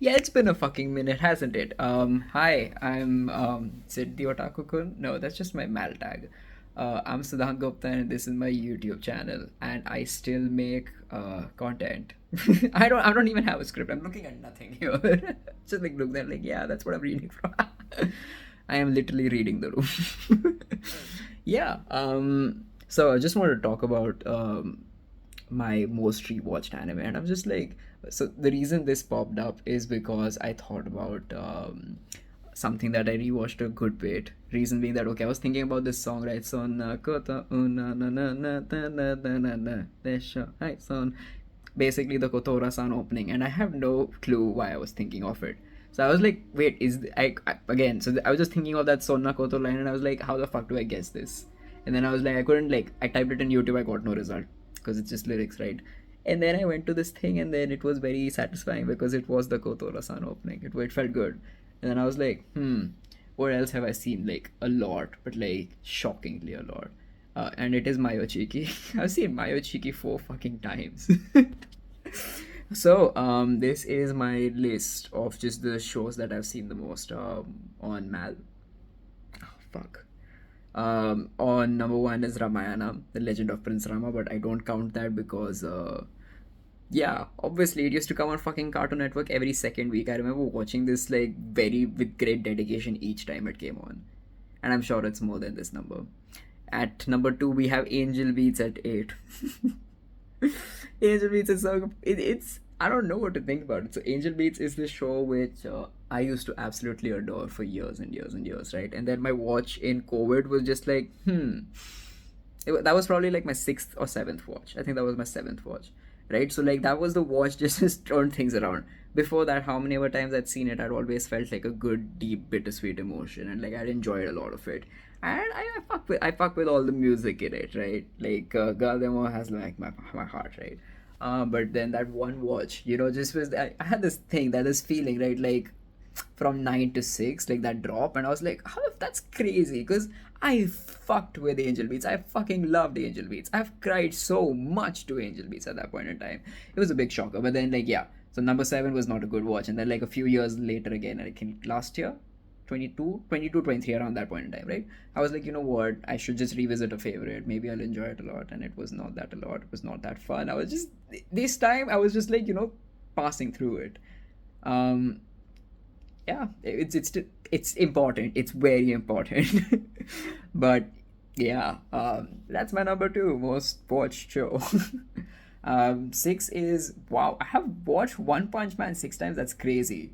Yeah, it's been a fucking minute, hasn't it? Hi, I'm Sid the Otaku-kun. No, that's just my mal tag. I'm Siddhant Gupta, and this is my YouTube channel, and I still make content. I don't even have a script. I'm looking at nothing here. Just like look there, like yeah, that's what I'm reading from. I am literally reading the room. Yeah. So I just wanted to talk about my most rewatched anime, and I'm just like, so the reason this popped up is because I thought about something that I rewatched a good bit. Reason being that okay, I was thinking about this song, right? Son kota una na na na na na na na na desha hi son, basically the Kotora-san opening, and I have no clue why I was thinking of it. So I was like, wait, I again? So I was just thinking of that Sonna Koto line, and I was like, how the fuck do I guess this? And then I was like, I couldn't like, I typed it in YouTube, I got no result because it's just lyrics, right? And then I went to this thing, and then it was very satisfying because it was the Kotora-san opening. It felt good, and then I was like, what else have I seen? Like a lot, but like shockingly a lot. And it is Mayochiki. I've seen Mayochiki 4 fucking times. So, this is my list of just the shows that I've seen the most on Mal. Oh, fuck. On number one is Ramayana, The Legend of Prince Rama, but I don't count that because, yeah, obviously it used to come on fucking Cartoon Network every second week. I remember watching this like very with great dedication each time it came on, and I'm sure it's more than this number. At number two, we have Angel Beats at 8. Angel Beats is so it's I don't know what to think about it. So Angel Beats is the show which I used to absolutely adore for years and years and years, right? And then my watch in COVID was just like, that was probably like my sixth or seventh watch. I think that was my seventh watch, right? So like that was the watch just turned things around. Before that, how many ever times I'd seen it, I'd always felt like a good, deep, bittersweet emotion, and like I'd enjoyed a lot of it. And I fuck with all the music in it, right? Like Girl Demo has like my heart, right? But then that one watch, just was I had this thing, that this feeling, right? Like from 9 to 6, like that drop, and I was like, how that's crazy, because I fucked with Angel Beats. I fucking loved Angel Beats. I've cried so much to Angel Beats at that point in time. It was a big shocker, but then like yeah. So number seven was not a good watch, and then like a few years later again, I think last year, 23 around that point in time, right? I was like, you know what, I should just revisit a favorite, maybe I'll enjoy it a lot, and it was not that a lot, it was not that fun. I was just, this time I was just like, passing through it. um yeah, it's important, it's very important. But yeah, that's my number two most watched show. Six is, wow, I have watched One Punch Man 6 times. That's crazy.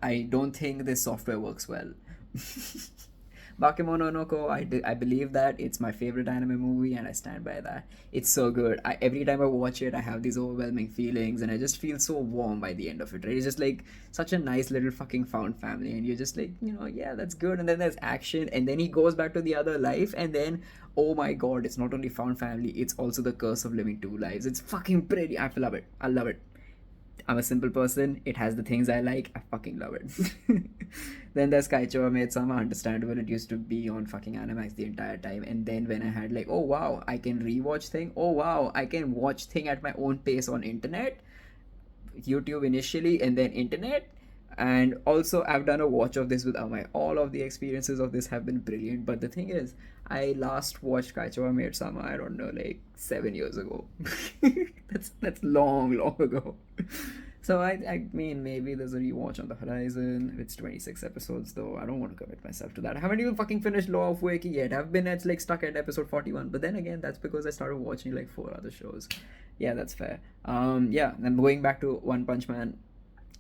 I don't think this software works well. Bakemono no Ko, I believe that it's my favorite anime movie, and I stand by that. It's so good. Every time I watch it, I have these overwhelming feelings, and I just feel so warm by the end of it, right? It's just like such a nice little fucking found family, and you're just like, yeah, that's good. And then there's action, and then he goes back to the other life, and then, oh my god, it's not only found family, it's also the curse of living two lives. It's fucking pretty. I love it. I love it. I'm a simple person. It has the things I like. I fucking love it. Then there's Kaicho made some understandable. It used to be on fucking Animax the entire time. And then when I had like, oh wow, I can rewatch thing. Oh wow, I can watch thing at my own pace on internet. YouTube initially, and then internet. And also I've done a watch of this with Amai. All of the experiences of this have been brilliant. But the thing is, I last watched Kaicho Maid Sama, I don't know, like 7 years ago. That's long ago. So I mean, maybe there's a rewatch on the horizon. It's 26 episodes though. I don't want to commit myself to that. I haven't even fucking finished Law of Waking yet. I've been at like stuck at episode 41. But then again, that's because I started watching like 4 other shows. Yeah, that's fair. Yeah, then going back to One Punch Man,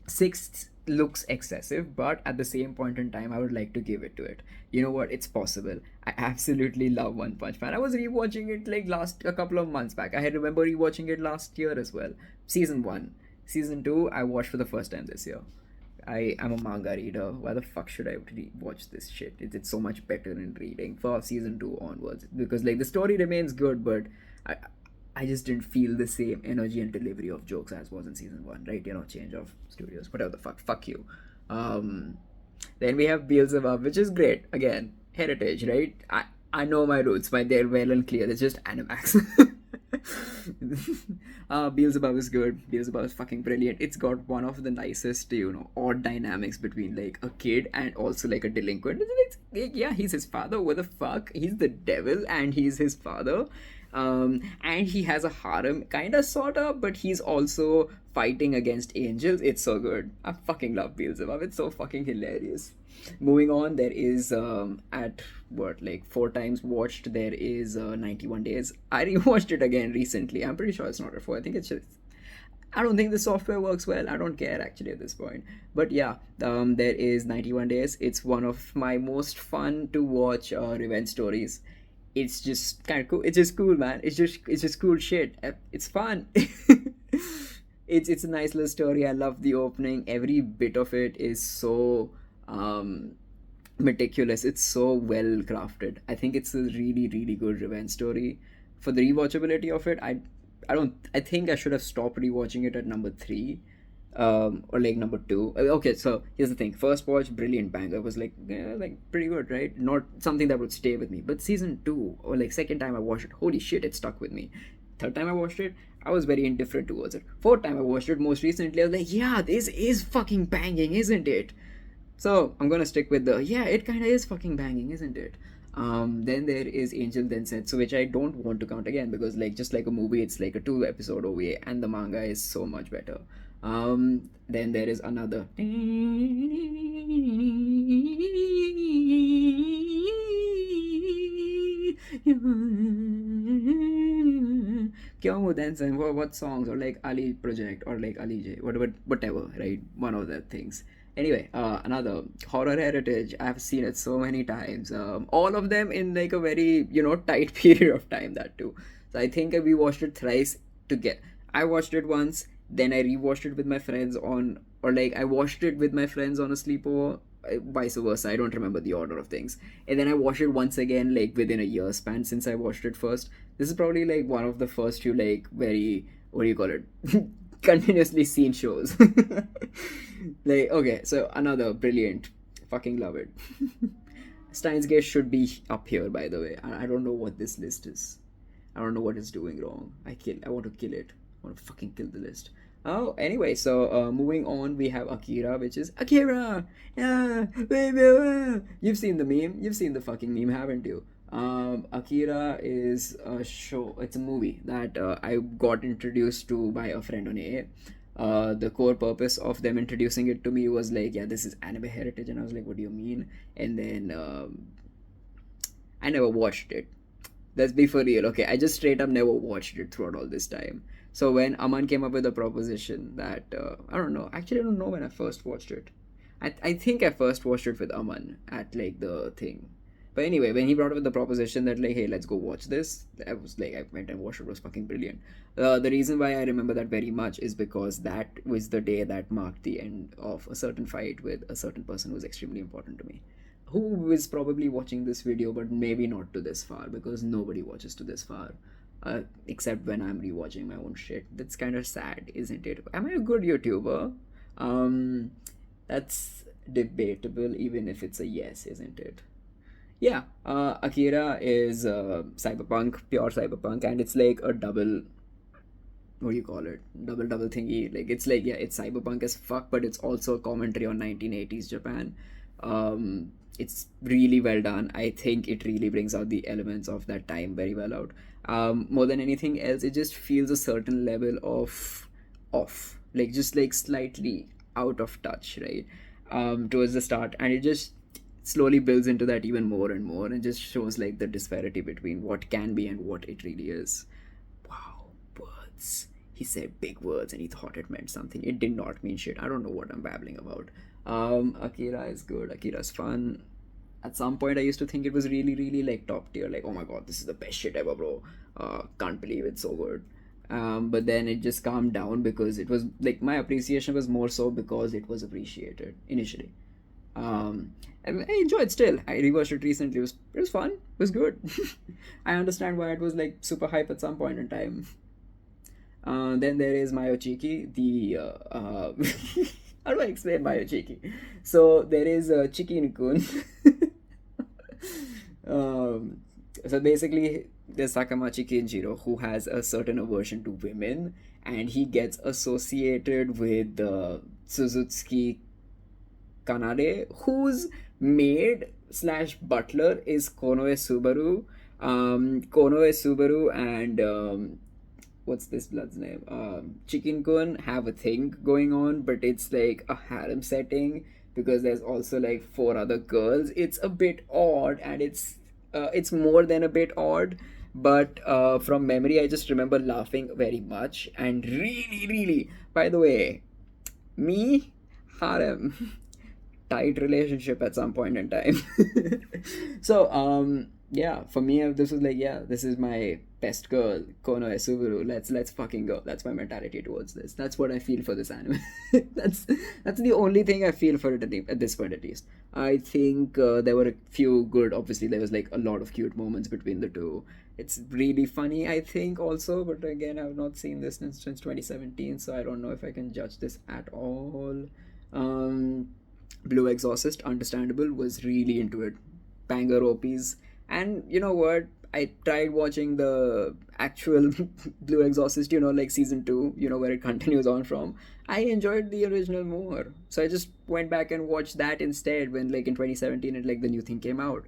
6 looks excessive, but at the same point in time, I would like to give it to it. You know what? It's possible. I absolutely love One Punch Man. I was rewatching it like last a couple of months back. I had remember rewatching it last year as well. Season 1. Season 2, I watched for the first time this year. I'm a manga reader. Why the fuck should I watch this shit? It's so much better in reading for season 2 onwards, because like the story remains good, but I I just didn't feel the same energy and delivery of jokes as was in season 1, right? Change of studios, whatever the fuck you. Um, then we have Beelzebub, which is great. Again, heritage, right? I know my roots, they're well and clear. It's just Animax. Beelzebub is good. Beelzebub is fucking brilliant. It's got one of the nicest, odd dynamics between like a kid and also like a delinquent. Yeah, he's his father. What the fuck? He's the devil and he's his father. And he has a harem, kinda sorta, but he's also fighting against angels. It's so good. I fucking love Beelzebub. It's so fucking hilarious. Moving on, there is at what like four times watched. There is 91 Days. I rewatched it again recently. I'm pretty sure it's not a four. I think it's just. I don't think the software works well. I don't care actually at this point. But yeah, there is 91 Days. It's one of my most fun to watch revenge stories. It's just kind of cool. It's just cool, man. It's just cool shit. It's fun. It's a nice little story. I love the opening. Every bit of it is so um meticulous. It's so well crafted. I think it's a really really good revenge story. For the rewatchability of it, I don't. I think I should have stopped rewatching it at number three, or like number two. Okay, so here's the thing. First watch, brilliant banger. Was like, yeah, like pretty good, right? Not something that would stay with me. But season two, or like second time I watched it, holy shit, it stuck with me. Third time I watched it, I was very indifferent towards it. Fourth time I watched it, most recently, I was like, yeah, this is fucking banging, isn't it? So I'm gonna stick with the yeah, it kinda is fucking banging, isn't it? Then there is Angel Then Said, so which I don't want to count again because like just like a movie, it's like a two episode OVA and the manga is so much better. Then there is another Kyomu Densen, what songs, or like Ali Project, or like Ali J, whatever, right? One of the things. Anyway, another Horror Heritage. I've seen it so many times. All of them in like a very tight period of time. That too. So I think we watched it thrice to get. I watched it once, then I rewatched it with my friends on, or like I watched it with my friends on a sleepover. Vice versa. I don't remember the order of things. And then I watched it once again, like within a year span since I watched it first. This is probably like one of the first few like very, what do you call it, continuously seen shows. Like, okay, so another brilliant, fucking love it. Steins Gate should be up here, by the way. I don't know what this list is. I don't know what it's doing wrong. I want to kill it. I want to fucking kill the list. Oh, anyway, so moving on, we have Akira, which is Akira. Yeah, baby. You've seen the meme. You've seen the fucking meme, haven't you? Akira is a show. It's a movie that I got introduced to by a friend on AA. The core purpose of them introducing it to me was like, yeah, this is anime heritage, and I was like, what do you mean? And then I never watched it. Let's be for real, okay? I just straight up never watched it throughout all this time. So when Aman came up with a proposition that I don't know, actually I don't know when I first watched it. I think I first watched it with Aman at like the thing. But anyway, when he brought up the proposition that like, hey, let's go watch this, I was like, I went and watched it. It was fucking brilliant. The reason why I remember that very much is because that was the day that marked the end of a certain fight with a certain person who was extremely important to me. Who is probably watching this video, but maybe not to this far because nobody watches to this far. Except when I'm rewatching my own shit. That's kind of sad, isn't it? Am I a good YouTuber? Um, that's debatable, even if it's a yes, isn't it? Yeah, Akira is cyberpunk, pure cyberpunk, and it's like a double. What do you call it? Double thingy. Like it's like, yeah, it's cyberpunk as fuck, but it's also a commentary on 1980s Japan. It's really well done. I think it really brings out the elements of that time very well out. More than anything else, it just feels a certain level of off, like just like slightly out of touch, right? Towards the start, and it just slowly builds into that even more and more, and just shows like the disparity between what can be and what it really is. Wow, words. He said big words and he thought it meant something. It did not mean shit. I don't know what I'm babbling about. Akira is good. Akira's fun. At some point, I used to think it was really, really like top tier. Like, oh my god, this is the best shit ever, bro. Can't believe it's so good. But then it just calmed down because it was like my appreciation was more so because it was appreciated initially. And I enjoyed still. I rewatched it recently. It was fun. It was good. I understand why it was like super hype at some point in time. Then there is Mayochiki, the how do I explain Mayochiki? So there is Chiki Nikun. So basically, there's Sakamachi Kenjiro, who has a certain aversion to women, and he gets associated with Suzuki Kanade, whose maid slash butler is Konoe Subaru. Konoe Subaru and what's this blood's name? Chicken Kun have a thing going on, but it's like a harem setting because there's also like four other girls. It's a bit odd, and it's more than a bit odd. But from memory, I just remember laughing very much and really, really. By the way, me harem tight relationship at some point in time. So yeah, for me this was like, yeah, this is my best girl, Konoe Subaru. Let's fucking go. That's my mentality towards this. That's what I feel for this anime. that's that's the only thing I feel for it at this point, at least. I think there were a few good. Obviously, there was like a lot of cute moments between the two. It's really funny, I think, also. But again, I've not seen this since 2017, so I don't know if I can judge this at all. Um, Blue Exorcist, understandable, was really into it. Banger OPs. And you know what? I tried watching the actual Blue Exorcist, like season 2, where it continues on from. I enjoyed the original more. So I just went back and watched that instead when, like, in 2017 and like the new thing came out.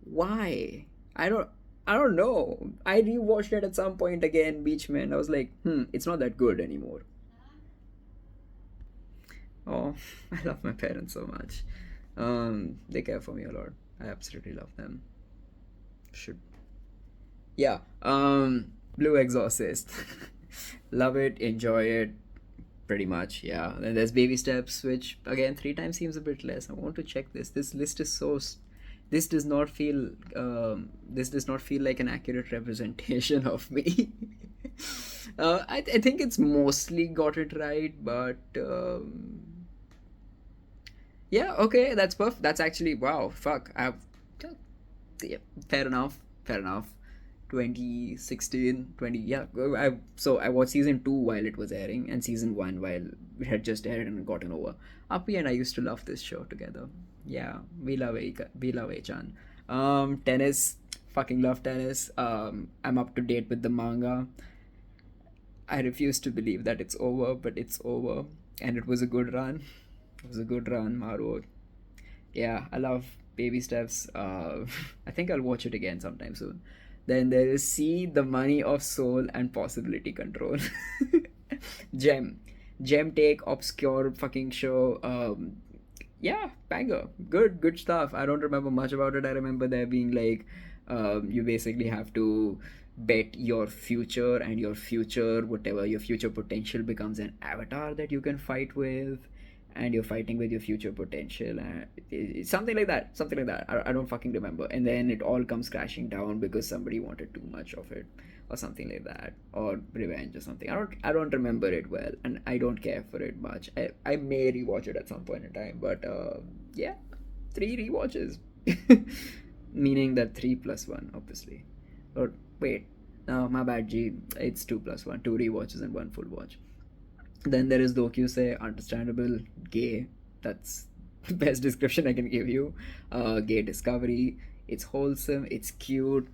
Why? I don't. I don't know. I rewatched it at some point again, Beachman. I was like, it's not that good anymore. Oh, I love my parents so much. They care for me a lot. I absolutely love them. Should Yeah. Blue Exorcist. Love it, enjoy it, pretty much. Yeah. Then there's Baby Steps, which again 3 times seems a bit less. I want to check this. This list is so. This does not feel. This does not feel like an accurate representation of me. I think it's mostly got it right, but yeah, okay, that's perfect. That's actually, wow. Fuck. Yeah, fair enough. Fair enough. 2016, 20, yeah. I watched season 2 while it was airing, and season 1 while it had just aired and gotten over. Appy and I used to love this show together. Yeah, we love Achan. Tennis, fucking love tennis. I'm up to date with the manga. I refuse to believe that it's over, but it's over, and it was a good run. It was a good run, Maru. Yeah, I love Baby Steps. I think I'll watch it again sometime soon. Then there is C, The Money of Soul and Possibility Control. Gem. Gem take, obscure fucking show. Yeah, banger. Good stuff. I don't remember much about it. I remember there being like, you basically have to bet your future, and your future, whatever your future potential, becomes an avatar that you can fight with, and you're fighting with your future potential, and something like that, I don't fucking remember. And then it all comes crashing down because somebody wanted too much of it, or something like that, or revenge or something. I don't remember it well, and I don't care for it much. I may rewatch it at some point in time, but yeah, 3 rewatches. Meaning that 3 plus 1, obviously. Or wait, no, my bad, G. It's 2 plus 1, 2 rewatches and 1 full watch. Then there is Dokyusei, understandable, gay. That's the best description I can give you. Gay discovery. It's wholesome. It's cute.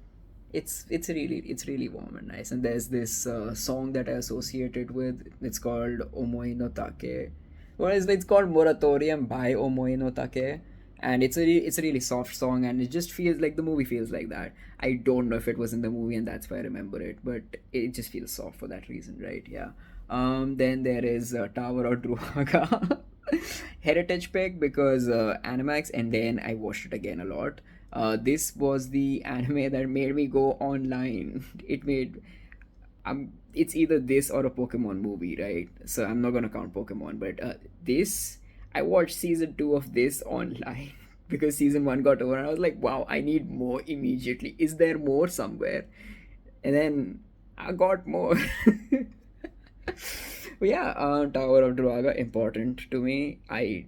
It's really warm and nice. And there's this song that I associated with. It's called Omoi no Take. Well, it's called Moratorium by Omoi no Take. And it's a really soft song, and it just feels like the movie feels like that. I don't know if it was in the movie and that's why I remember it, but it just feels soft for that reason, right? Yeah. Then there is Tower of Druaga. Heritage pick because Animax, and then I watched it again a lot. This was the anime that made me go online. It made it's either this or a Pokemon movie, right? So I'm not gonna count Pokemon, but this, I watched season 2 of this online because season 1 got over, and I was like, wow, I need more immediately. Is there more somewhere? And then I got more. But yeah, Tower of Druaga, important to me. I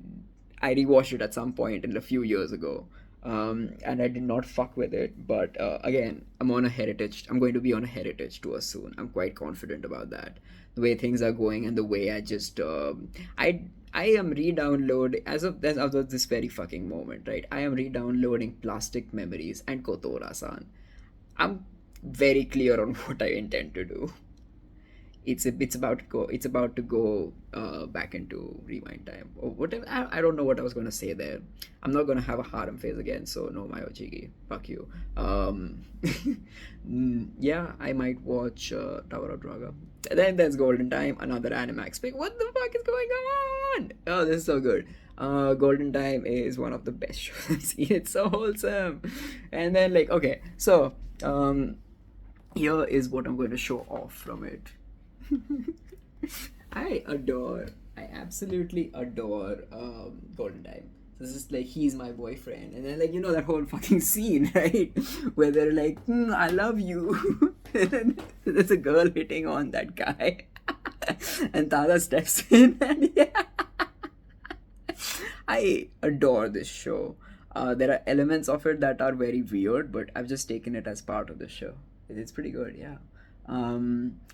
rewatched it at some point in a few years ago, and I did not fuck with it. But again, I'm on a heritage. I'm going to be on a heritage tour soon. I'm quite confident about that. The way things are going, and the way I just I am re-download as of this very fucking moment, right? I am re-downloading Plastic Memories and Kotora-san. I'm very clear on what I intend to do. It's about to go back into rewind time or whatever. I don't know what I was gonna say there. I'm not gonna have a harem phase again, so no Mayojigi, fuck you. Yeah, I might watch Tower of Draga. Then there's Golden Time, another Animax pick. What the fuck is going on? Oh, this is so good. Golden Time is one of the best shows I've seen. It's so wholesome. And then like, okay, so here is what I'm going to show off from it. I absolutely adore Golden Time. So it's just like he's my boyfriend, and then like that whole fucking scene, right, where they're like, "I love you," and then there's a girl hitting on that guy, and Tada steps in, and yeah, I adore this show. There are elements of it that are very weird, but I've just taken it as part of the show. It's pretty good, yeah.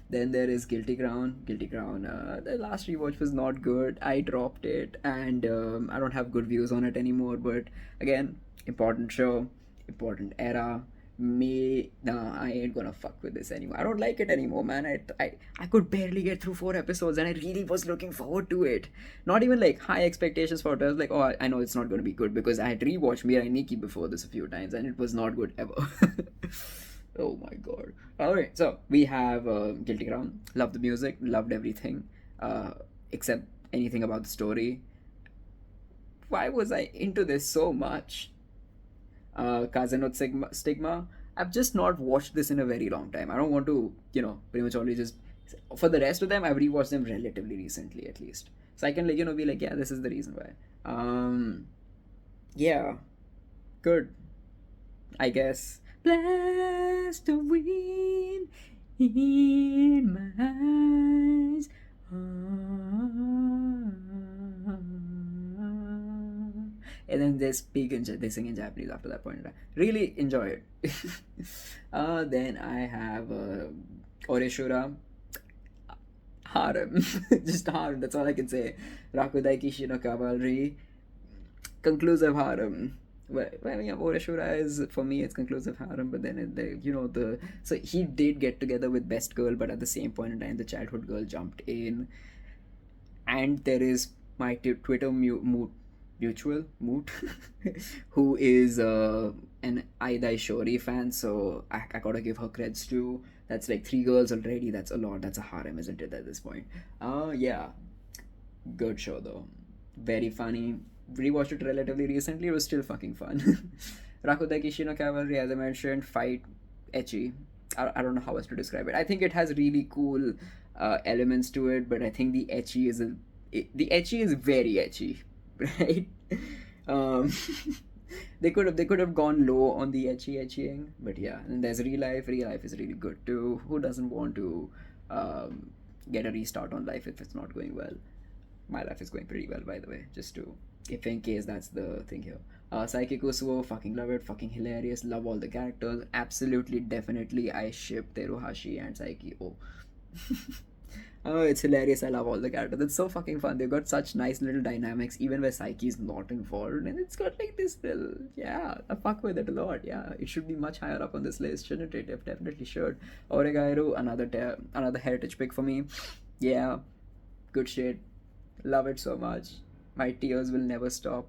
Then there is Guilty Crown. Guilty Crown. The last rewatch was not good. I dropped it, and I don't have good views on it anymore. But again, important show, important era. Me, nah, I ain't gonna fuck with this anymore. I don't like it anymore, man. I could barely get through 4 episodes, and I really was looking forward to it. Not even like high expectations for it. I was like, oh, I know it's not gonna be good because I had rewatched Mirai Nikki before this a few times, and it was not good ever. Oh my god. Alright, so we have Guilty Crown. Loved the music, loved everything, uh, except anything about the story. Why was I into this so much? Kazanot Stigma. I've just not watched this in a very long time. I don't want to, pretty much only just. For the rest of them, I've rewatched them relatively recently at least. So I can, like, be like, yeah, this is the reason why. Yeah, good, I guess. Blast the wind in my eyes. And then they sing in Japanese after that point. Really enjoy it. Then I have Oreshura. Harem. Just harem, that's all I can say. Rakudai Kishino Cavalry. Conclusive harem. Well, I mean, Oreshura is, for me, it's conclusive harem, but then so he did get together with Best Girl, but at the same point in time, the childhood girl jumped in, and there is my Twitter mutual moot, who is an Aida Shori fan, so I gotta give her creds too. That's like 3 girls already. That's a lot. That's a harem, isn't it? At this point, yeah, good show though, very funny. Rewatched it relatively recently. It was still fucking fun. Rakudai Kishino Cavalry, as I mentioned, fight ecchi. I don't know how else to describe it. I think it has really cool elements to it, but I think the ecchi is very ecchi, right? Um, they could have gone low on the ecchiing, but yeah. And there's real life. Real life is really good too. Who doesn't want to um, get a restart on life if it's not going well? My life is going pretty well, by the way, just to, if in case that's the thing here. Psyche Kusuo, fucking love it, fucking hilarious, love all the characters, absolutely, definitely, I ship Teruhashi and Psyche. Oh. Oh, it's hilarious, I love all the characters, it's so fucking fun, they've got such nice little dynamics, even where Psyche is not involved, and it's got like this little, yeah, I fuck with it a lot, yeah, it should be much higher up on this list, shouldn't it? It definitely should. Oregairu, another heritage pick for me, yeah, good shit. Love it so much. My tears will never stop.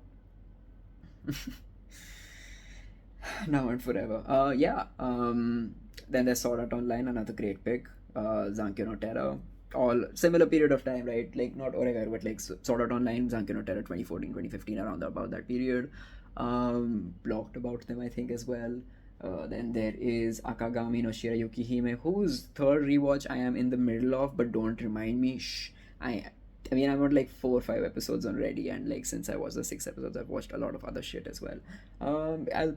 Now and forever. Yeah. Then there's Sword Art Online, another great pick. Zankyo no Terror. All similar period of time, right? Like not Oregaru, but like Sword Art Online, Zankyo no Terror 2014, 2015, around about that period. Blocked about them, I think, as well. Then there is Akagami no Shirayuki Hime, whose third rewatch I am in the middle of, but don't remind me. Shh. I mean, I'm on like 4 or 5 episodes already, and like since I watched the 6 episodes, I've watched a lot of other shit as well. I'll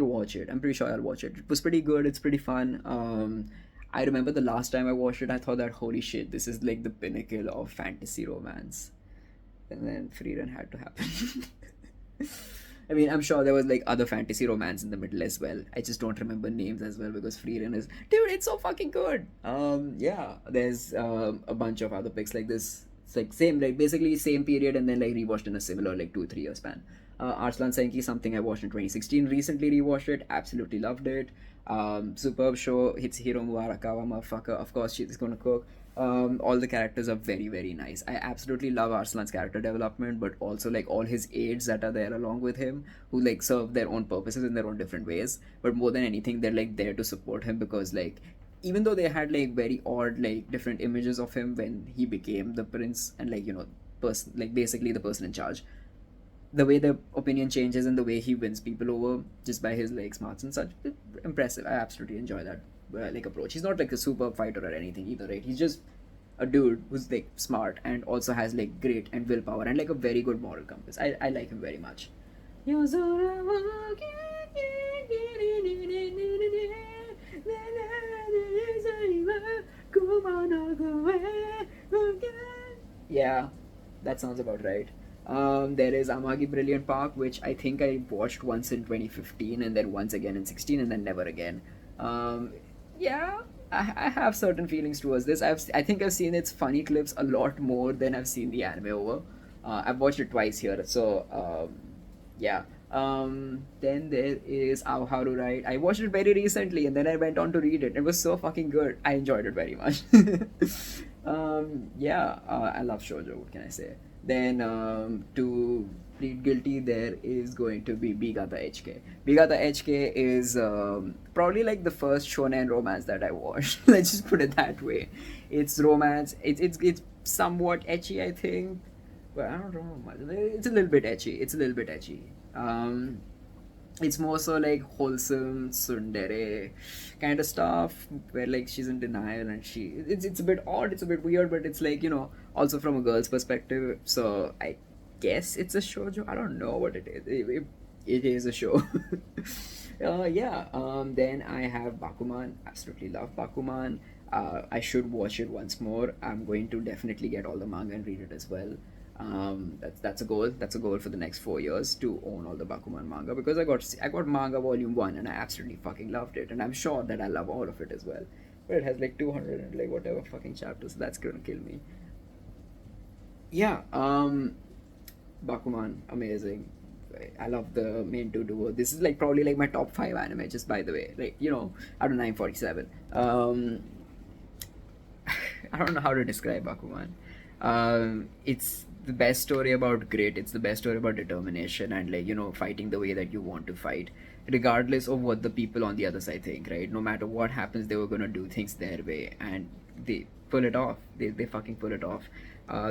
watch it. I'm pretty sure I'll watch it. It was pretty good. It's pretty fun. I remember the last time I watched it, I thought that holy shit, this is like the pinnacle of fantasy romance, and then Freedom had to happen. I mean, I'm sure there was like other fantasy romance in the middle as well. I just don't remember names as well because Freedom dude, it's so fucking good. Yeah, there's a bunch of other picks like this. It's like same, like basically same period, and then like rewatched in a similar like 2 3 year span. Arslan Senki, something I watched in 2016. Recently rewatched it. Absolutely loved it. Superb show. Hiro Muarakawa, motherfucker. Of course, she's gonna cook. All the characters are very very nice. I absolutely love Arslan's character development, but also like all his aides that are there along with him, who like serve their own purposes in their own different ways. But more than anything, they're like there to support him because like even though they had like very odd like different images of him when he became the prince and like person like basically the person in charge, the way the opinion changes and the way he wins people over just by his like smarts and such, impressive. I absolutely enjoy that like approach. He's not like a super fighter or anything either, right? He's just a dude who's like smart and also has like great and willpower and like a very good moral compass. I like him very much. Yeah, that sounds about right. There is Amagi Brilliant Park, which I think I watched once in 2015 and then once again in 16 and then never again. Um, yeah, I have certain feelings towards this. I think I've seen its funny clips a lot more than I've seen the anime over. I've watched it twice here, so yeah. Then there is Aoharu Ride. I watched it very recently and then I went on to read it. It was so fucking good. I enjoyed it very much. Yeah, I love shoujo. What can I say? Then to plead guilty, there is going to be Bigata HK. Bigata HK is probably like the first shonen romance that I watched. Let's just put it that way. It's romance. It's somewhat ecchi, I think, but I don't know much. It's a little bit ecchi. It's a little bit ecchi. Um, it's more so like wholesome tsundere kind of stuff where like she's in denial and it's a bit odd, it's a bit weird, but it's like also from a girl's perspective, so I guess it's a shoujo. I don't know what it is. It is a show. Yeah. Then I have Bakuman. Absolutely love Bakuman. I should watch it once more. I'm going to definitely get all the manga and read it as well. That's a goal. That's a goal for the next 4 years to own all the Bakuman manga because I got manga volume 1 and I absolutely fucking loved it, and I'm sure that I love all of it as well. But it has like 200 and like whatever fucking chapters. So that's gonna kill me. Yeah. Bakuman, amazing. I love the main two duo. This is like probably like my top 5 anime, just by the way. Like out of 947. I don't know how to describe Bakuman. It's the best story about grit. It's the best story about determination and like fighting the way that you want to fight, regardless of what the people on the other side think. Right? No matter what happens, they were gonna do things their way, and they pull it off. They fucking pull it off.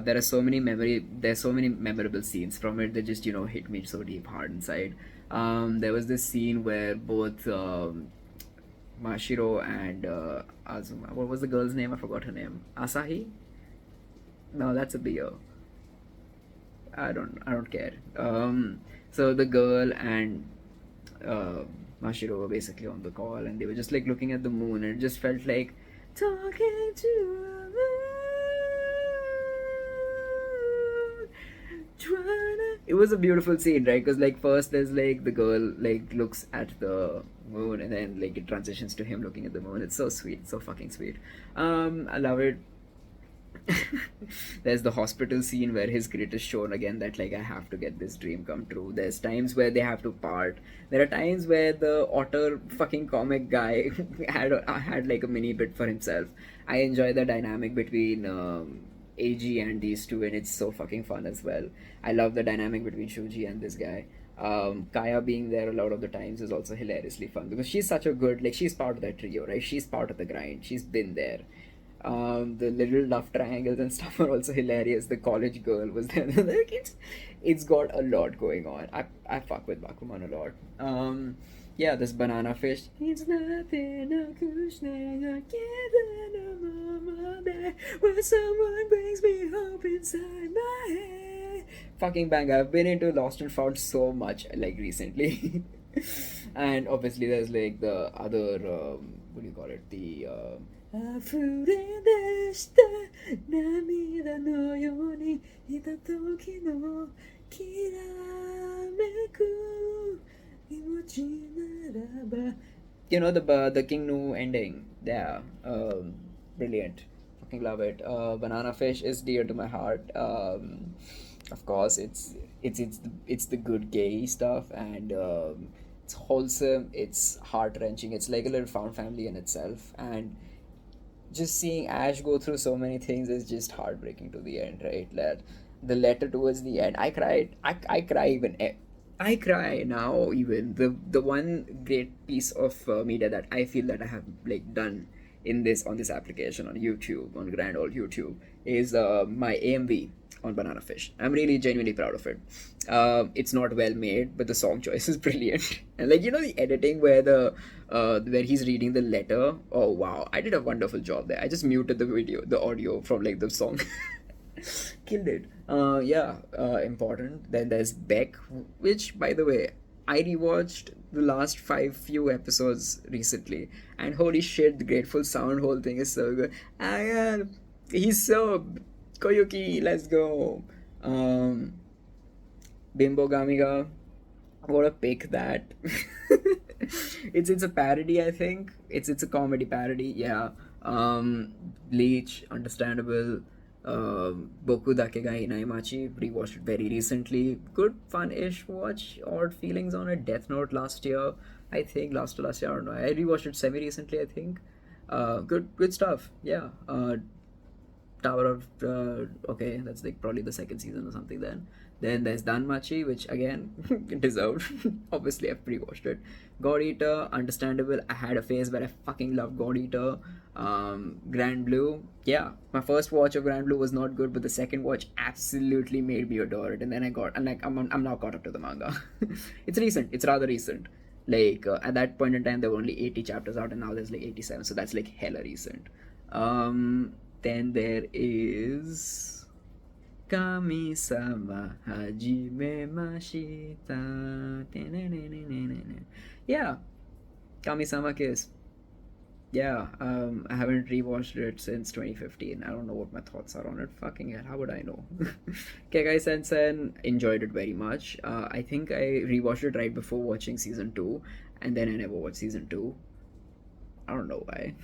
There's so many memorable scenes from it that just hit me so deep hard inside. There was this scene where both Mashiro and Azuma. What was the girl's name? I forgot her name. Asahi? No, that's a beer. I don't care. So the girl and uh, Mashiro were basically on the call, and they were just like looking at the moon, and it just felt like talking to a moon. It was a beautiful scene, right? Because like first there's like the girl like looks at the moon, and then like it transitions to him looking at the moon. It's so sweet, so fucking sweet. I love it. There's the hospital scene where his grit is shown again, that like I have to get this dream come true. There's times where they have to part. There are times where the otter fucking comic guy had like a mini bit for himself. I enjoy the dynamic between AG and these two, and it's so fucking fun as well. I love the dynamic between Shuji and this guy. Kaya being there a lot of the times is also hilariously fun because she's such a good, like, she's part of that trio, right? She's part of the grind. She's been there. The little love triangles and stuff are also hilarious. The college girl was there. Like it's got a lot going on. I fuck with Bakuman a lot. Yeah, this banana fish. It's nothing a kushne where someone brings me hope inside my head. Fucking bang! I've been into Lost and Found so much like recently. And obviously there's like the other what do you call it, the 溢れ出した涙のようにいた時のきらめく命ならば. The King Nu ending. Yeah, brilliant. fucking love it. Banana Fish is dear to my heart. Of course, it's the good gay stuff, and it's wholesome. It's heart wrenching. It's like a little found family in itself, and just seeing Ash go through so many things is just heartbreaking to the end, right? That the letter towards the end, I cried. I cry even. I cry now. Even the one great piece of media that I feel that I have like done in this on this application on YouTube on grand old YouTube is my AMV on Banana Fish. I'm really genuinely proud of it. It's not well made, but the song choice is brilliant. And like the editing where he's reading the letter. Oh wow, I did a wonderful job there. I just muted the audio from like the song. Killed it. Yeah, important. Then there's Beck, which by the way, I rewatched the last few episodes recently, and holy shit, the Grateful Sound whole thing is so good. He's so Koyuki, let's go. Um, Bimbo Gamiga, what a pick that. It's a parody, I think. It's a comedy parody, yeah. Bleach, understandable. Boku Dake ga Inaimachi, rewatched it very recently. Good fun-ish watch. Odd feelings on it. Death Note last year, I think. Last to last year, I don't know. I rewatched it semi-recently, I think. Good stuff. Yeah. Tower of okay, that's like probably the second season or something. Then there's Danmachi, which again deserved. Obviously, I've pre-watched it. God Eater, understandable. I had a phase where I fucking loved God Eater. Grand Blue, yeah. My first watch of Grand Blue was not good, but the second watch absolutely made me adore it. And then I'm now caught up to the manga. It's recent. It's rather recent. Like at that point in time, there were only 80 chapters out, and now there's like 87. So that's like hella recent. Then there is Kami-sama hajimemashita. Yeah, Kami-sama Kiss. Yeah, I haven't rewatched it since 2015. I don't know what my thoughts are on it. Fucking hell, how would I know? Kegai Sensen, enjoyed it very much. I think I rewatched it right before watching season 2, and then I never watched season 2. I don't know why.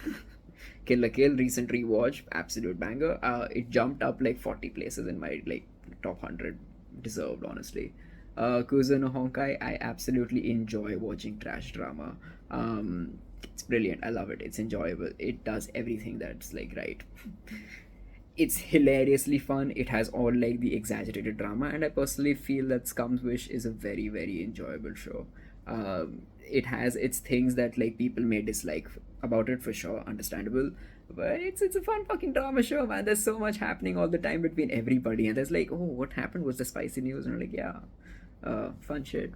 Kill la Kill, recent rewatch, absolute banger. It jumped up like 40 places in my like top 100. Deserved, honestly. Kuzo no Honkai, I absolutely enjoy watching trash drama. It's brilliant. I love it. It's enjoyable. It does everything that's like right. It's hilariously fun. It has all like the exaggerated drama, and I personally feel that Scum's Wish is a very very enjoyable show. It has its things that like people may dislike about it for sure, understandable, but it's a fun fucking drama show, man. There's so much happening all the time between everybody, and there's like, oh, what happened? Was the spicy news? And I'm like, yeah, fun shit.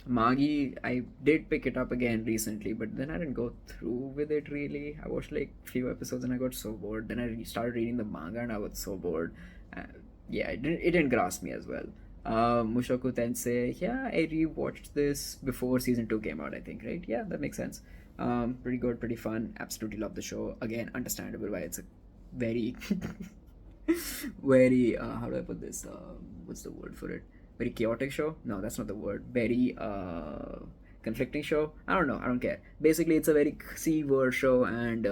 Magi, I did pick it up again recently, but then I didn't go through with it really. I watched like few episodes and I got so bored. Then I started reading the manga and I was so bored. Uh, yeah, it didn't grasp me as well. Mushoku Tensei, yeah, I rewatched this before season 2 came out, I think, right? Yeah, that makes sense. Pretty good, pretty fun. Absolutely love the show. Again, understandable why it's a very, very, how do I put this? What's the word for it? Very chaotic show? No, that's not the word. Very, conflicting show? I don't know, I don't care. Basically, it's a very C word show and,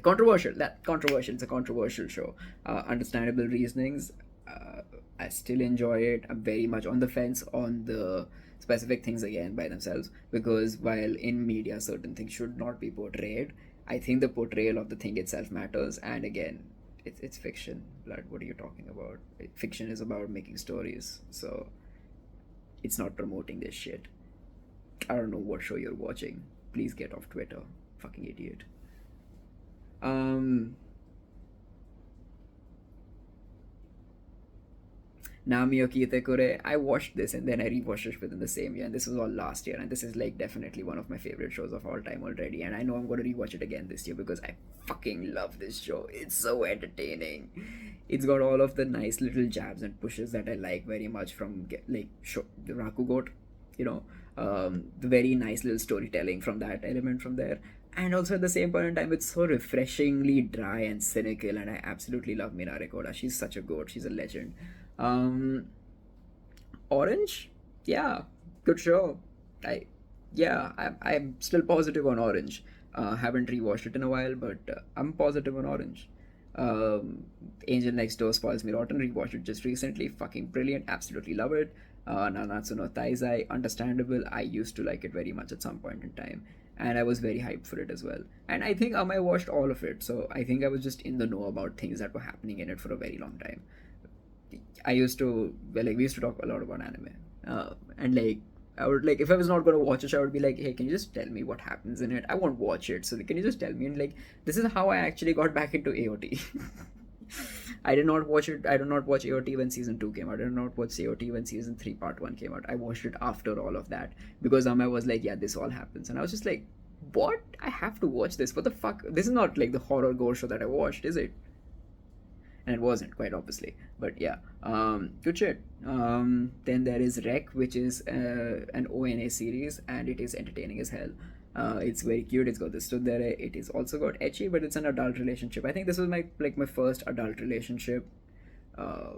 controversial. That controversial. It's a controversial show. Understandable reasonings. I still enjoy it. I'm very much on the fence on the specific things again by themselves, because while in media certain things should not be portrayed, I think the portrayal of the thing itself matters. And again, it's fiction. Blood, what are you talking about? Fiction is about making stories, so it's not promoting this shit. I don't know what show you're watching. Please get off Twitter, fucking idiot. Um, Nami Okitekure, I watched this and then I rewatched it within the same year, and this was all last year, and this is like definitely one of my favorite shows of all time already, and I know I'm going to rewatch it again this year because I fucking love this show. It's so entertaining. It's got all of the nice little jabs and pushes that I like very much from like the Rakugot, you know, the very nice little storytelling from that element from there. And also at the same point in time, it's so refreshingly dry and cynical, and I absolutely love Minare Koda. She's such a goat. She's a legend. Um, Orange, yeah, good show. I, yeah, I'm still positive on Orange. Haven't rewatched it in a while, but I'm positive on Orange. Um, Angel Next Door spoils me rotten. Rewatched it just recently. Fucking brilliant. Absolutely love it. Nanatsu no Taizai, understandable. I used to like it very much at some point in time, and I was very hyped for it as well. And I think I watched all of it, so I think I was just in the know about things that were happening in it for a very long time. I used to well, like we used to talk a lot about anime, and like I would like if I was not gonna watch it, I would be like, hey, can you just tell me what happens in it? I won't watch it, so can you just tell me? And like this is how I actually got back into AOT. I did not watch it. I did not watch AOT when season 2 came out. I did not watch AOT when season 3 part 1 came out. I watched it after all of that because Amma was like, yeah, this all happens, and I was just like, what? I have to watch this. What the fuck? This is not like the horror gore show that I watched, is it? And it wasn't, quite obviously, but yeah, good shit. Then there is Rec, which is an ONA series, and it is entertaining as hell. It's very cute. It's got this tsundere. It is also got ecchi, but it's an adult relationship. I think this was my first adult relationship. uh,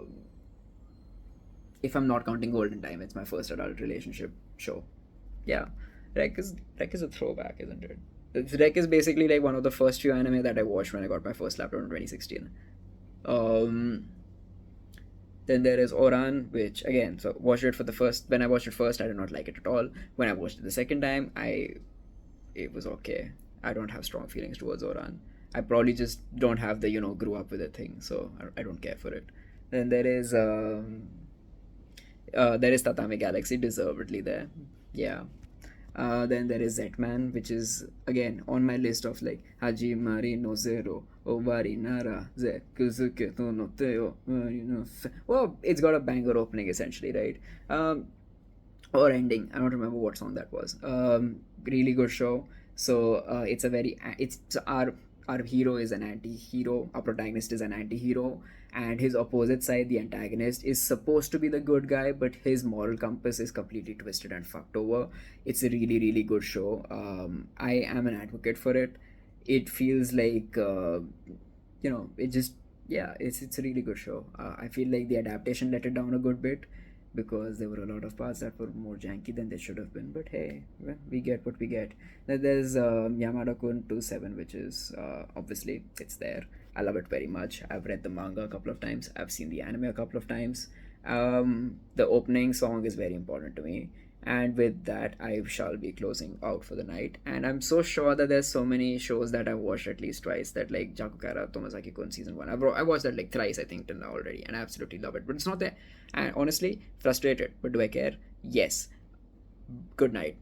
if I'm not counting Golden Time, it's my first adult relationship show. Yeah, Rec is a throwback, isn't it? Rec is basically like one of the first few anime that I watched when I got my first laptop in 2016. um then there is Oran, which again, so watched it for the first when I watched it first, I did not like it at all. When I watched it the second time, it was okay. I don't have strong feelings towards Oran. I probably just don't have the grew up with a thing, so I don't care for it. Then there is Tatami Galaxy, deservedly there. Yeah. Then there is Zetman, which is again on my list of like Hajimari no Zero, Obari Nara, Ze Kuzuke to no Teo. Well, it's got a banger opening essentially, right? Or ending. I don't remember what song that was. Really good show. So it's our hero is an anti-hero, our protagonist is an anti-hero, and his opposite side, the antagonist, is supposed to be the good guy, but his moral compass is completely twisted and fucked over. It's a really, really good show. I am an advocate for it. It feels like it just yeah, it's a really good show. I feel like the adaptation let it down a good bit because there were a lot of parts that were more janky than they should have been. But hey, well, we get what we get. Then there's Yamada Kun 27, which is obviously it's there. I love it very much. I've read the manga a couple of times. I've seen the anime a couple of times. The opening song is very important to me. And with that, I shall be closing out for the night. And I'm so sure that there's so many shows that I've watched at least twice. That like Jakukara Tomazaki Kun season 1. I watched that like thrice, I think, till now already, and I absolutely love it. But it's not there. And honestly, frustrated. But do I care? Yes. Good night.